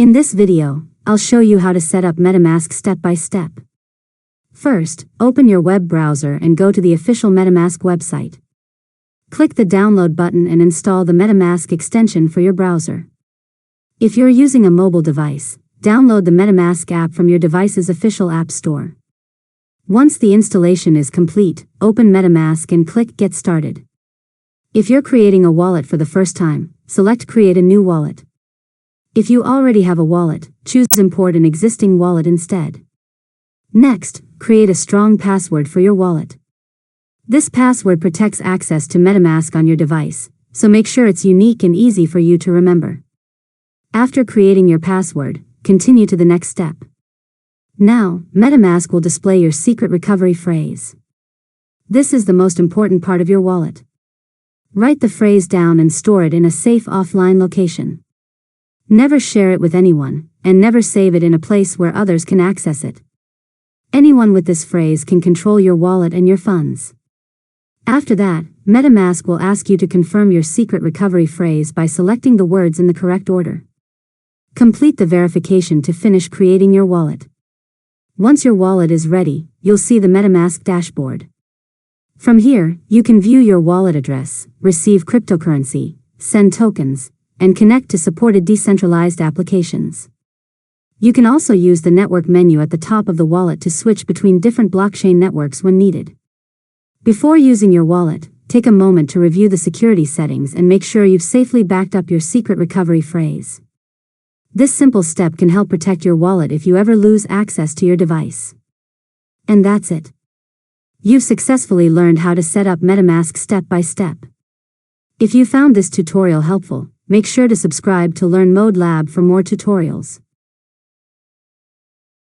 In this video, I'll show you how to set up Metamask step by step. First, open your web browser and go to the official Metamask website. Click the download button and install the Metamask extension for your browser. If you're using a mobile device, download the Metamask app from your device's official app store. Once the installation is complete, open Metamask and click Get Started. If you're creating a wallet for the first time, select Create a new wallet. If you already have a wallet, choose Import an existing wallet instead. Next, create a strong password for your wallet. This password protects access to Metamask on your device, so make sure it's unique and easy for you to remember. After creating your password, continue to the next step. Now, Metamask will display your secret recovery phrase. This is the most important part of your wallet. Write the phrase down and store it in a safe offline location. Never share it with anyone, and never save it in a place where others can access it. Anyone with this phrase can control your wallet and your funds. After that, Metamask will ask you to confirm your secret recovery phrase by selecting the words in the correct order. Complete the verification to finish creating your wallet. Once your wallet is ready, you'll see the Metamask dashboard. From here, you can view your wallet address, receive cryptocurrency, send tokens, and connect to supported decentralized applications. You can also use the network menu at the top of the wallet to switch between different blockchain networks when needed. Before using your wallet, take a moment to review the security settings and make sure you've safely backed up your secret recovery phrase. This simple step can help protect your wallet if you ever lose access to your device. And that's it. You've successfully learned how to set up Metamask step by step. If you found this tutorial helpful, make sure to subscribe to Learn Mode Lab for more tutorials.